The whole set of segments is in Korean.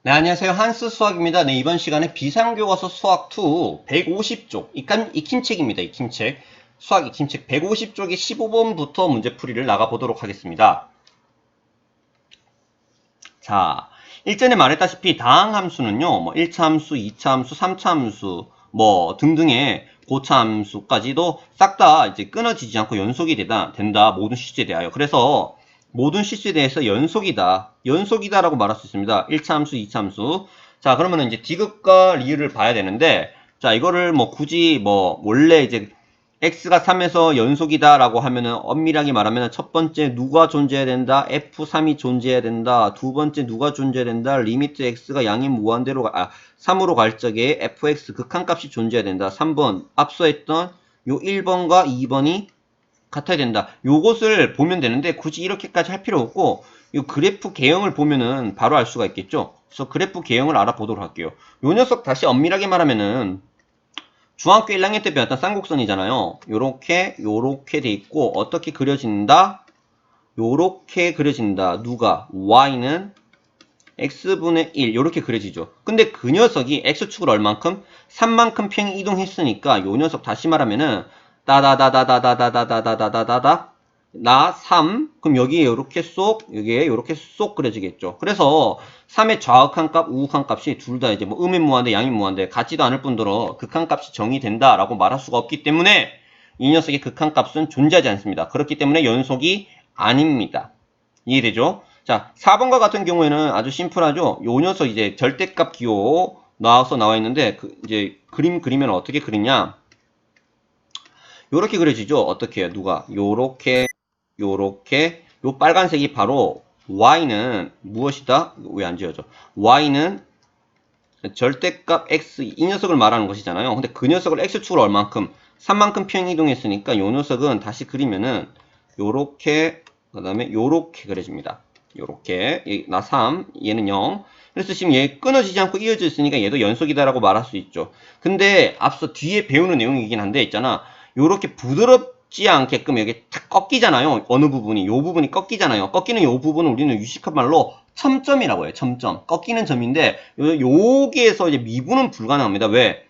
네, 안녕하세요. 한스 수학입니다. 네, 이번 시간에 비상교과서 수학 2 150쪽, 익힘책입니다. 익힘책. 수학 익힘책 150쪽의 15번부터 문제풀이를 나가보도록 하겠습니다. 자, 일전에 말했다시피 다항함수는요, 뭐 1차 함수, 2차 함수, 3차 함수, 뭐 등등의 고차 함수까지도 싹 다 이제 끊어지지 않고 연속이 된다. 모든 실수에 대하여. 그래서 모든 실수에 대해서 연속이다라고 말할 수 있습니다. 1차 함수, 2차 함수. 자, 그러면은 이제 디귿과 리을을 봐야 되는데, 자, 이거를 뭐 굳이 뭐 원래 이제 x가 3에서 연속이다 라고 하면은 엄밀하게 말하면 첫 번째 누가 존재해야 된다, f3이 존재해야 된다, 두 번째 누가 존재해야 된다, 리미트 x가 양인 무한대로 3으로 갈 적에 fx 극한값이 존재해야 된다. 3번 앞서 했던 요 1번과 2번이 같아야 된다. 요것을 보면 되는데 굳이 이렇게까지 할 필요 없고 요 그래프 개형을 보면은 바로 알 수가 있겠죠. 그래서 그래프 개형을 알아보도록 할게요. 요 녀석 다시 엄밀하게 말하면은 중학교 1학년 때 배웠던 쌍곡선이잖아요. 요렇게 돼 있고 어떻게 그려진다? 요렇게 그려진다. 누가? y는 x분의 1 요렇게 그려지죠. 근데 그 녀석이 x축을 얼만큼? 3만큼 평행 이동했으니까 요 녀석 다시 말하면은 따다다다다다다다다다다다 나 3. 그럼 여기에 요렇게 여기에 요렇게 쏙 그려지겠죠. 그래서 3의 좌극한 값, 우극한 값이 둘 다 이제 뭐 음인무한대, 양인무한대 같지도 않을 뿐더러 극한 값이 정의된다라고 말할 수가 없기 때문에 이 녀석의 극한 값은 존재하지 않습니다. 그렇기 때문에 연속이 아닙니다. 이해되죠? 자, 4번과 같은 경우에는 아주 심플하죠. 요 녀석 이제 절대값 기호 나와 있는데 이제 그림 그리면 어떻게 그리냐? 요렇게 그려지죠. 어떻게 해요? 누가? 요렇게 요 빨간색이 바로 y는 무엇이다? 왜 안 지워져? y는 절대값 x 이 녀석을 말하는 것이잖아요. 근데 그 녀석을 x축으로 얼만큼? 3만큼 평행 이동했으니까 요 녀석은 다시 그리면은 요렇게 그다음에 요렇게 그려집니다. 요렇게 나 3, 얘는 0. 그래서 지금 얘 끊어지지 않고 이어져 있으니까 얘도 연속이다라고 말할 수 있죠. 근데 앞서 뒤에 배우는 내용이긴 한데 있잖아. 요렇게 부드럽지 않게끔 여기 탁 꺾이잖아요. 어느 부분이 요 부분이 꺾이잖아요. 꺾이는 요 부분을 우리는 유식한 말로 첨점이라고 해요. 첨점. 꺾이는 점인데 여기에서 이제 미분은 불가능합니다. 왜?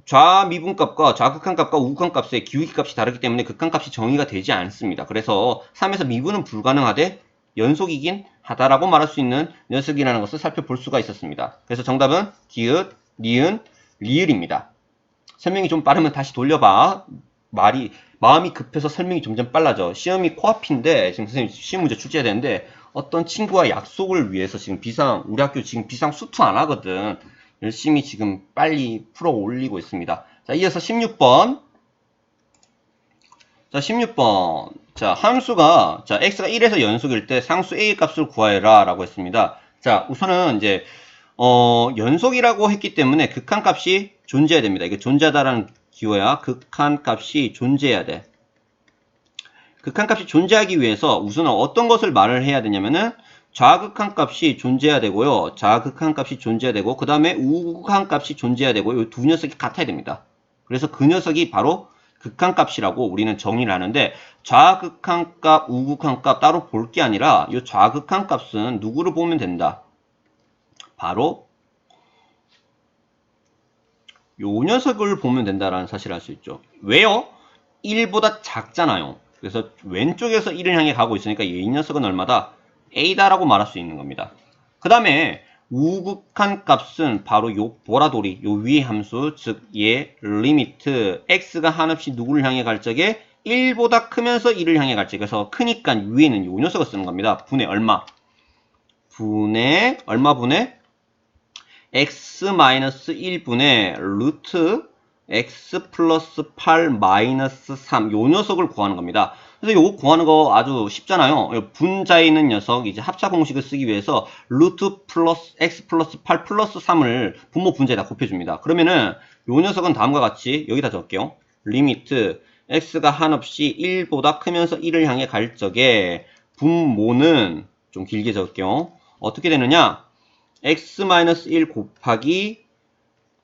좌미분값과 좌극한값과 우극한값의 기울기값이 다르기 때문에 극한값이 정의가 되지 않습니다. 그래서 3에서 미분은 불가능하되 연속이긴 하다라고 말할 수 있는 녀석이라는 것을 살펴볼 수가 있었습니다. 그래서 정답은 디귿, 니은, 리을입니다. 설명이 좀 빠르면 다시 돌려봐. 마음이 급해서 설명이 점점 빨라져. 시험이 코앞인데 지금 선생님 시험 문제 출제해야 되는데 어떤 친구와 약속을 위해서 지금 우리 학교 지금 비상 수투 안 하거든. 열심히 지금 빨리 풀어 올리고 있습니다. 자, 이어서 16번. 자, 16번. 자, 함수가, 자, x가 1에서 연속일 때 상수 a의 값을 구하여라 라고 했습니다. 자, 우선은 이제, 연속이라고 했기 때문에 극한값이 존재해야 됩니다. 이게 존재하다라는 기호야. 극한값이 존재해야 돼. 극한값이 존재하기 위해서 우선은 어떤 것을 말을 해야 되냐면은 좌극한값이 존재해야 되고요. 좌극한값이 존재해야 되고 그 다음에 우극한값이 존재해야 되고 이 두 녀석이 같아야 됩니다. 그래서 그 녀석이 바로 극한값이라고 우리는 정의를 하는데 좌극한값, 우극한값 따로 볼 게 아니라 이 좌극한값은 누구를 보면 된다? 바로 요 녀석을 보면 된다라는 사실을 알 수 있죠. 왜요? 1보다 작잖아요. 그래서 왼쪽에서 1을 향해 가고 있으니까 이 녀석은 얼마다? A다라고 말할 수 있는 겁니다. 그 다음에 우극한 값은 바로 요 보라돌이 요 위의 함수 즉 얘 리미트 x가 한없이 누구를 향해 갈 적에 1보다 크면서 1을 향해 갈 적에 그래서 크니까 위에는 요 녀석을 쓰는 겁니다. 분의 얼마? 얼마 분의 x-1분의 루트 x 플러스 8 마이너스 3 요 녀석을 구하는 겁니다. 그래서 요거 구하는 거 아주 쉽잖아요. 분자에 있는 녀석 이제 합차 공식을 쓰기 위해서 루트 플러스 x 플러스 8 플러스 3을 분모 분자에다 곱해줍니다. 그러면은 요 녀석은 다음과 같이 여기다 적을게요. 리미트 x가 한없이 1보다 크면서 1을 향해 갈 적에 분모는 좀 길게 적을게요. 어떻게 되느냐? x-1 곱하기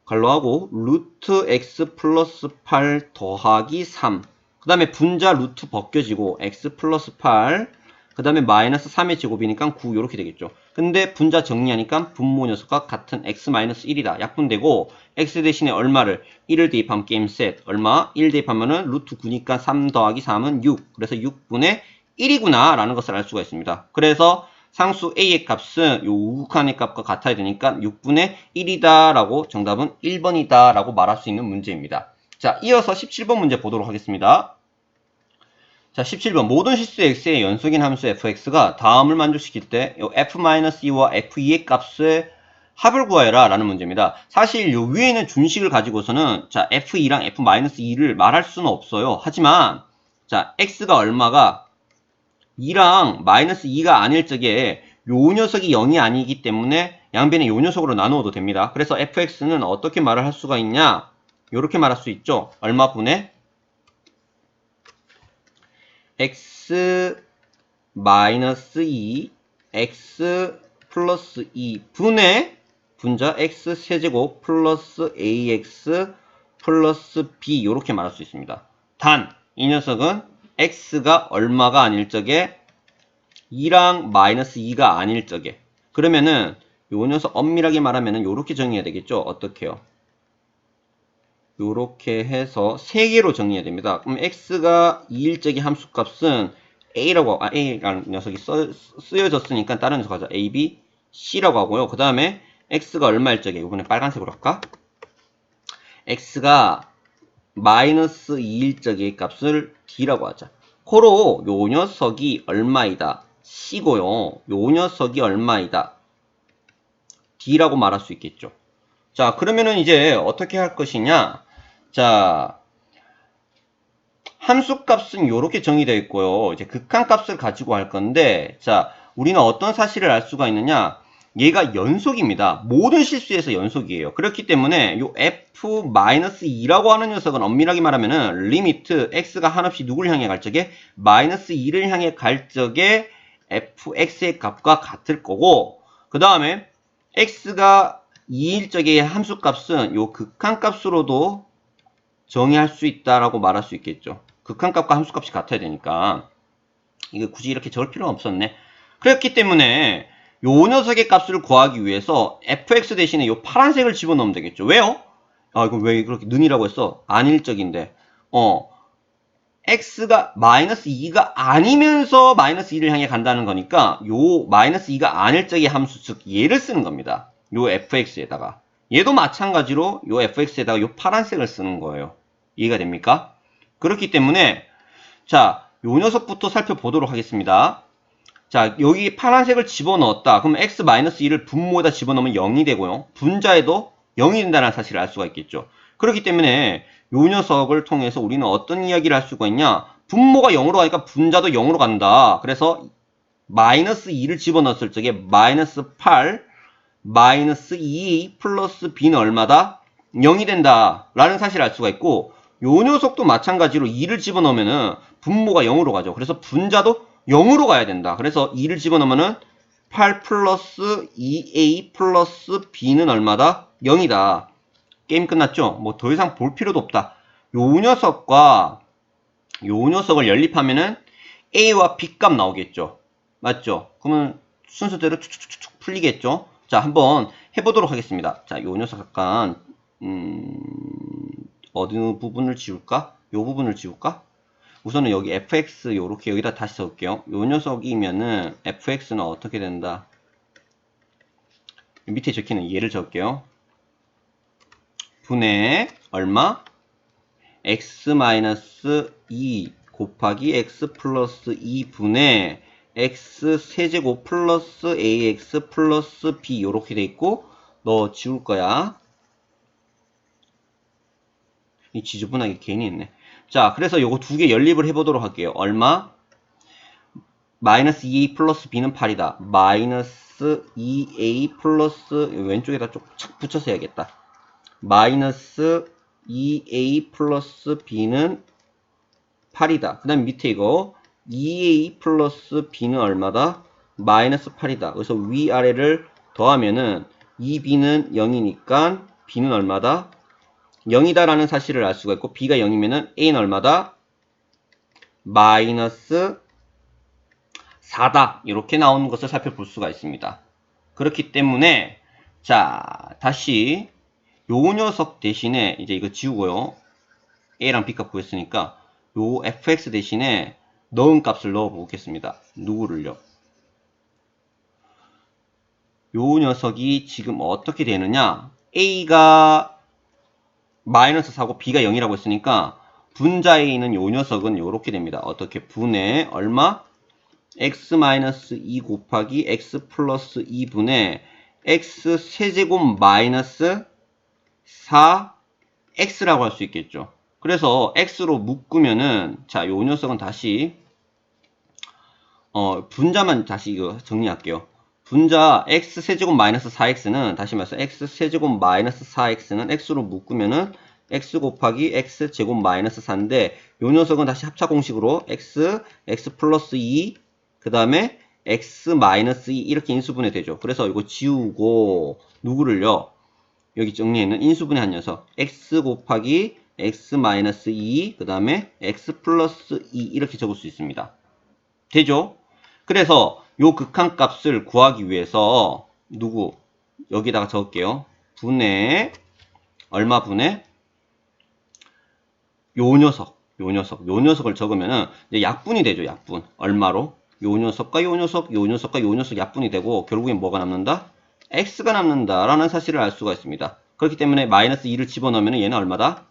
괄호하고 루트 x 플러스 8 더하기 3 그 다음에 분자 루트 벗겨지고 x 플러스 8 그 다음에 마이너스 3의 제곱이니까 9 이렇게 되겠죠. 근데 분자 정리하니까 분모 녀석과 같은 x-1이다. 약분되고 x 대신에 얼마를 1을 대입하면 게임 셋. 얼마? 1 대입하면은 루트 9니까 3 더하기 3은 6. 그래서 6분의 1이구나 라는 것을 알 수가 있습니다. 그래서 상수 a의 값은 요 우극한의 값과 같아야 되니까 6분의 1이다 라고 정답은 1번이다 라고 말할 수 있는 문제입니다. 자, 이어서 17번 문제 보도록 하겠습니다. 자, 17번. 모든 실수 x의 연속인 함수 fx가 다음을 만족시킬 때 요 f-2와 f2의 값의 합을 구하여라 라는 문제입니다. 사실 요 위에 있는 준식을 가지고서는 자, f2랑 f-2를 말할 수는 없어요. 하지만 자, x가 얼마가 2랑 마이너스 2가 아닐 적에 요 녀석이 0이 아니기 때문에 양변의 요 녀석으로 나누어도 됩니다. 그래서 fx는 어떻게 말을 할 수가 있냐? 요렇게 말할 수 있죠. 얼마 분의 x 마이너스 2 x 플러스 2 분의 분자 x 세제곱 플러스 ax 플러스 b 요렇게 말할 수 있습니다. 단 이 녀석은 x가 얼마가 아닐 적에 2랑 마이너스 2가 아닐 적에 그러면은 요 녀석 엄밀하게 말하면은 요렇게 정의해야 되겠죠. 어떻게요? 요렇게 해서 3개로 정리해야 됩니다. 그럼 x가 2일 적의 함수값은 a라는 녀석이 쓰여졌으니까 다른 녀석 하자. a, b, c라고 하고요. 그 다음에 x가 얼마일 적에 이번에 빨간색으로 할까? x가 마이너스 2일 적의 값을 d라고 하자. 코로 요 녀석이 얼마이다. c고요. 요 녀석이 얼마이다. d라고 말할 수 있겠죠. 자, 그러면은 이제 어떻게 할 것이냐? 자, 함수값은 이렇게 정의되어 있고요. 이제 극한값을 가지고 할 건데, 자, 우리는 어떤 사실을 알 수가 있느냐? 얘가 연속입니다. 모든 실수에서 연속이에요. 그렇기 때문에 요 f-2라고 하는 녀석은 엄밀하게 말하면은 리미트 x가 한없이 누굴 향해 갈 적에 마이너스 2를 향해 갈 적에 fx의 값과 같을 거고, 그 다음에 x가 2일 적의 함수값은 요 극한값으로도 정의할 수 있다라고 말할 수 있겠죠. 극한값과 함수값이 같아야 되니까. 이거 굳이 이렇게 적을 필요는 없었네. 그렇기 때문에 요 녀석의 값을 구하기 위해서 fx 대신에 요 파란색을 집어넣으면 되겠죠. 왜요? 아, 이거 왜 그렇게 는이라고 했어? 안일적인데. x가 마이너스 2가 아니면서 마이너스 2를 향해 간다는 거니까 요 마이너스 2가 아닐 적의 함수, 즉 얘를 쓰는 겁니다. 요 fx에다가. 얘도 마찬가지로 요 fx에다가 요 파란색을 쓰는 거예요. 이해가 됩니까? 그렇기 때문에 자, 요 녀석부터 살펴보도록 하겠습니다. 자, 여기 파란색을 집어넣었다. 그럼 x-2를 분모에다 집어넣으면 0이 되고요. 분자에도 0이 된다는 사실을 알 수가 있겠죠. 그렇기 때문에 요 녀석을 통해서 우리는 어떤 이야기를 할 수가 있냐? 분모가 0으로 가니까 분자도 0으로 간다. 그래서 마이너스 2를 집어넣었을 적에 마이너스 8 마이너스 2 플러스 b는 얼마다? 0이 된다 라는 사실을 알 수가 있고, 요 녀석도 마찬가지로 2를 집어넣으면은 분모가 0으로 가죠. 그래서 분자도 0으로 가야 된다. 그래서 2를 집어넣으면은 8 플러스 2a 플러스 b는 얼마다? 0이다. 게임 끝났죠? 뭐 더 이상 볼 필요도 없다. 요 녀석과 요 녀석을 연립하면은 a와 b 값 나오겠죠. 맞죠? 그러면 순서대로 축축축축 풀리겠죠? 자, 한번 해보도록 하겠습니다. 자, 요 녀석 약간 어느 부분을 지울까? 요 부분을 지울까? 우선은 여기 fx 요렇게 여기다 다시 써볼게요. 요 녀석이면은 fx는 어떻게 된다? 밑에 적히는 얘를 적을게요. 분의 얼마? x-2 곱하기 x 플러스 2분의 x 세제곱 플러스 ax 플러스 b 요렇게 돼 있고, 너 지울 거야. 이 지저분하게 괜히 했네. 자, 그래서 요거 두 개 연립을 해보도록 할게요. 얼마? 마이너스 2a 플러스 b는 8이다. 마이너스 2a 플러스 왼쪽에다 좀 착 붙여서 해야겠다. 마이너스 2a 플러스 b는 8이다. 그 다음 밑에 이거 2a 플러스 b는 얼마다? 마이너스 8이다. 그래서 위아래를 더하면은 2b는 0이니까 b는 얼마다? 0이다 라는 사실을 알 수가 있고, b가 0이면은 a는 얼마다? 마이너스 4다. 이렇게 나오는 것을 살펴볼 수가 있습니다. 그렇기 때문에 자, 다시 요 녀석 대신에 이제 이거 지우고요. A랑 B값 구했으니까 요 fx 대신에 넣은 값을 넣어 보겠습니다. 누구를요? 요 녀석이 지금 어떻게 되느냐? A가 마이너스 4고 B가 0이라고 했으니까 분자에 있는 요 녀석은 요렇게 됩니다. 어떻게? 분의 얼마? x-2 곱하기 x 플러스 2분의 x 세제곱 마이너스 4x라고 할 수 있겠죠. 그래서 x로 묶으면은 자, 요 녀석은 다시 분자만 다시 이거 정리할게요. 분자 x 세제곱 마이너스 4x는 다시 말해서 x 세제곱 마이너스 4x는 x로 묶으면은 x 곱하기 x 제곱 마이너스 4인데 요 녀석은 다시 합차 공식으로 x 플러스 2 그 다음에 x 마이너스 2 이렇게 인수분해 되죠. 그래서 이거 지우고 누구를요? 여기 정리해는 인수분해 한 녀석 x 곱하기 x 마이너스 2 그 다음에 x 플러스 2 이렇게 적을 수 있습니다. 되죠? 그래서 요 극한값을 구하기 위해서 누구 여기다가 적을게요. 분의 얼마 분의 요 녀석을 적으면은 이제 약분이 되죠. 약분 얼마로? 요 녀석과 요 녀석, 요 녀석과 요 녀석 약분이 되고 결국엔 뭐가 남는다? x가 남는다라는 사실을 알 수가 있습니다. 그렇기 때문에 마이너스 2를 집어넣으면 얘는 얼마다?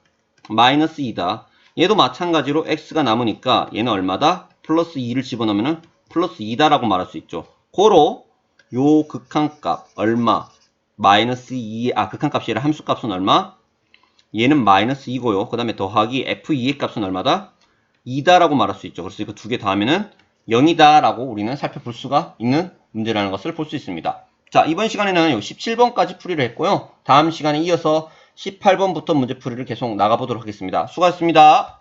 마이너스 2다. 얘도 마찬가지로 x가 남으니까 얘는 얼마다? 플러스 2를 집어넣으면 플러스 2다라고 말할 수 있죠. 고로 요 극한값 얼마? 마이너스 2, 극한값이 아니라 함수값은 얼마? 얘는 마이너스 2고요. 그 다음에 더하기 f2의 값은 얼마다? 2다라고 말할 수 있죠. 그래서 이거 두 개 더하면은 0이다라고 우리는 살펴볼 수가 있는 문제라는 것을 볼 수 있습니다. 자, 이번 시간에는 17번까지 풀이를 했고요. 다음 시간에 이어서 18번부터 문제 풀이를 계속 나가보도록 하겠습니다. 수고하셨습니다.